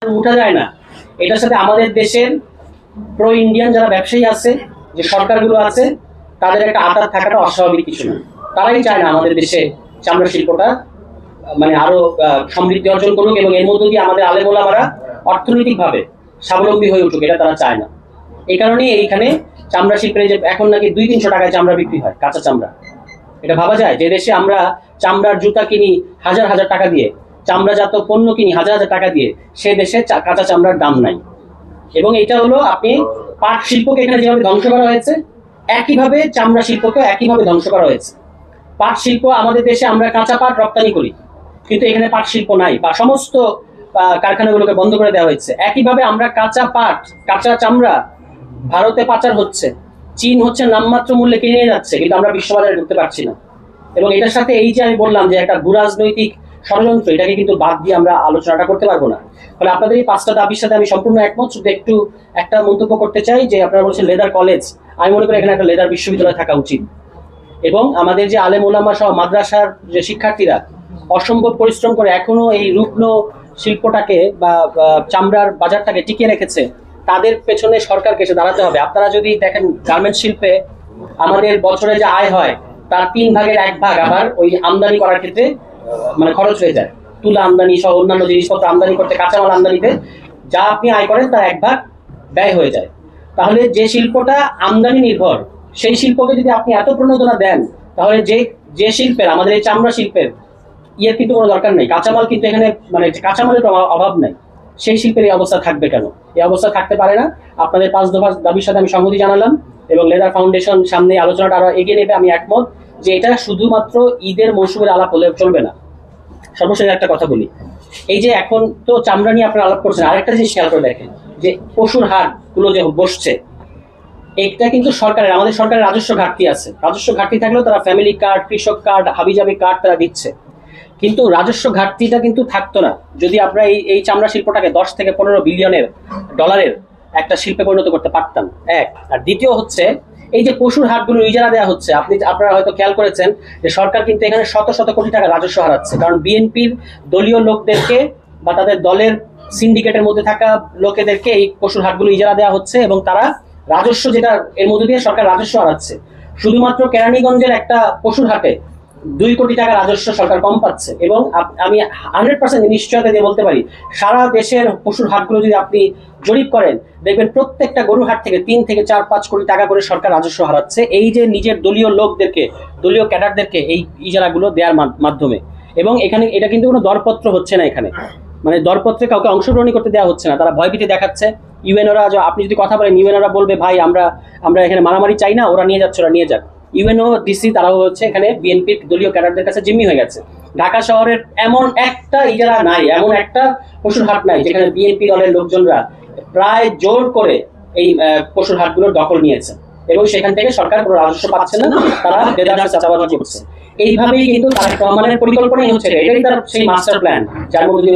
উঠা যায় না। এটার সাথে আমাদের দেশের প্রো ইন্ডিয়ান যারা ব্যবসায়ী আছে, যে সরকারগুলো আছে, তাদের একটা আঘাত থাকাটা অস্বাভাবিক কিছু না। তারাই চায় না আমাদের দেশে চামড়া শিল্পটা মানে আরো সমৃদ্ধি অর্জন করুক এবং এর মধ্য দিয়ে আমাদের আলেম ওলামারা অর্থনৈতিকভাবে স্বাবলম্বী হয়ে উঠুক, এটা তারা চায় না। এই কারণেই এইখানে চামড়া শিল্পের যে এখন নাকি 200-300 টাকায় চামড়া বিক্রি হয়, কাঁচা চামড়া। এটা ভাবা যায় যে দেশে আমরা চামড়ার জুতা কিনি হাজার হাজার টাকা দিয়ে, চামড়াজাত পণ্য কিনি হাজার হাজার টাকা দিয়ে, সে দেশে কাঁচা চামড়ার দাম নাই। এবং এটা হলো আপনি পাট শিল্পকে এখানে যেভাবে ধ্বংস করা হয়েছে, একইভাবে চামড়া শিল্পকে একইভাবে ধ্বংস করা হয়েছে। পাট শিল্প আমাদের দেশে আমরা কাঁচা পাট রপ্তানি করি, কিন্তু এখানে পাট শিল্প নাই, বা সমস্ত কারখানাগুলোকে বন্ধ করে দেওয়া হয়েছে। একইভাবে আমরা কাঁচা পাট, কাঁচা চামড়া ভারতে পাচার হচ্ছে, চীন হচ্ছে নামমাত্র মূল্যে কিনে নিয়ে যাচ্ছে, কিন্তু আমরা বিশ্ববাজারে ঢুকতে পারছি না। এবং এটার সাথে এই যে আমি বললাম যে একটা ভূরাজনৈতিক ষড়যন্ত্র, এটাকে কিন্তু বাদ দিয়ে আমরা আলোচনাটা করতে পারবো না। ফলে আপনাদের এই 5টা দাবির সাথে আমি সম্পূর্ণ একমত। শুধু একটু একটা মন্তব্য করতে চাই যে আপনারা বলছেন লেদার কলেজ, আমি মনে করি এখানে একটা লেদার বিশ্ববিদ্যালয় থাকা উচিত। এবং আমাদের যে আলেম ওলামা সহ মাদ্রাসার যে শিক্ষার্থীরা অসম্ভব পরিশ্রম করে এখনো এই রুগ্ন শিল্পটাকে বা চামড়ার বাজারটাকে টিকিয়ে রেখেছে, তাদের পেছনে সরকারকে এসে দাঁড়াতে হবে। আপনারা যদি দেখেন গার্মেন্টস শিল্পে আমাদের বছরে যে আয় হয় তার 3 ভাগের 1 ভাগ আবার ওই আমদানি করার ক্ষেত্রে মানে খরচ হয়ে যায়। তুলা আমদানি সহ অন্যান্য জিনিসপত্র আমদানি করতে, কাঁচামাল আমদানিতে যা আপনি আয় করেন তার 1 ভাগ ব্যয় হয়ে যায়। তাহলে যে শিল্পটা আমদানি নির্ভর, সেই শিল্পকে যদি আপনি এত প্রণোদনা দেন, তাহলে যে শিল্পের আমাদের এই চামড়া শিল্পের ইয়ের কিন্তু কোনো দরকার নেই, কাঁচামাল কিন্তু এখানে মানে কাঁচামালের অভাব নাই, সেই শিল্পের এই অবস্থা থাকবে কেন? এই অবস্থা থাকতে পারে না। আপনাদের 5 দফা দাবির সাথে আমি সংহতি জানালাম এবং লেদার ফাউন্ডেশন সামনে আলোচনাটা আরো এগিয়ে নেবে। আমি একমত যে এটা শুধুমাত্র ঈদের মৌসুমের আলাপ হলে চলবে না। সর্বশেষ একটা কথা বলি, এই যে এখন তো চামড়া নিয়ে আপনারা আলাপ করছেন, আরেকটা জিনিস খেয়াল করে দেখেন যে পশুর হাট গুলো যে বসছে, এটা কিন্তু সরকারের, আমাদের সরকারের রাজস্ব ঘাটতি আছে। রাজস্ব ঘাটতি থাকলেও তারা ফ্যামিলি কার্ড, কৃষক কার্ড, হাবিজাবি কার্ড তারা দিচ্ছে, কিন্তু রাজস্ব ঘাটতিটা কিন্তু থাকতো না যদি আমরা এই চামড়া শিল্পটাকে 10 থেকে 15 বিলিয়নের ডলারের একটা শিল্পে পরিণত করতে পারতাম। এক, আর দ্বিতীয় হচ্ছে এই যে পশুর হাটগুলো ইজারা দেওয়া হচ্ছে, আপনারা হয়তো খেয়াল করেছেন যে সরকার কিন্তু এখানে শত শত কোটি টাকা রাজস্ব হারাচ্ছে, কারণ বিএনপির দলীয় লোকদেরকে বা তাদের দলের সিন্ডিকেটের মধ্যে থাকা লোকেদেরকে এই পশুর হাটগুলো ইজারা দেওয়া হচ্ছে এবং তারা রাজস্ব, যেটা এর মধ্যে দিয়ে সরকার রাজস্ব হারাচ্ছে। শুধুমাত্র কেরানীগঞ্জের একটা পশুর হাটে 2 কোটি টাকা রাজস্ব সরকার কম পাচ্ছে। এবং আমি 100% নিশ্চয়তা দিয়ে বলতে পারি, সারা দেশের পশুর হাটগুলো যদি আপনি জরিপ করেন, দেখবেন প্রত্যেকটা গরুর হাট থেকে 3 থেকে 4-5 কোটি টাকা করে সরকার রাজস্ব হারাচ্ছে, এই যে নিজের দলীয় লোকদেরকে, দলীয় ক্যাডারদেরকে এই ইজারাগুলো দেওয়ার মাধ্যমে। এবং এখানে এটা কিন্তু কোনো দরপত্র হচ্ছে না, এখানে মানে দরপত্রে কাউকে অংশগ্রহণ করতে দেওয়া হচ্ছে না, তারা ভয়ভীতি দেখাচ্ছে। ইউএনওরা, আপনি যদি কথা বলেন, ইউএনওরা বলবে ভাই আমরা এখানে মারামারি চাই না, ওরা নিয়ে যাচ্ছে, ওরা নিয়ে যাক। ইউএনও ডিসি তারাও হচ্ছে এখানে বিএনপির দলীয় ক্যাডারদের কাছে জিম্মি হয়ে গেছে। ঢাকা শহরের এমন একটা ইজারা নাই, এমন একটা পশুর হাট নাই যেখানে বিএনপি দলের লোকজনরা প্রায় জোর করে এই পশুর হাটগুলোর দখল নিয়েছে এবং সেখান থেকে সরকার কোনো রাজস্ব পাচ্ছে না, তারা বেদার চাঁদাবাজি করছে। এইভাবেই কিন্তু তার রহমানের পরিকল্পনাই হচ্ছে, এটাই তার সেই মাস্টার প্ল্যান যার মধ্যে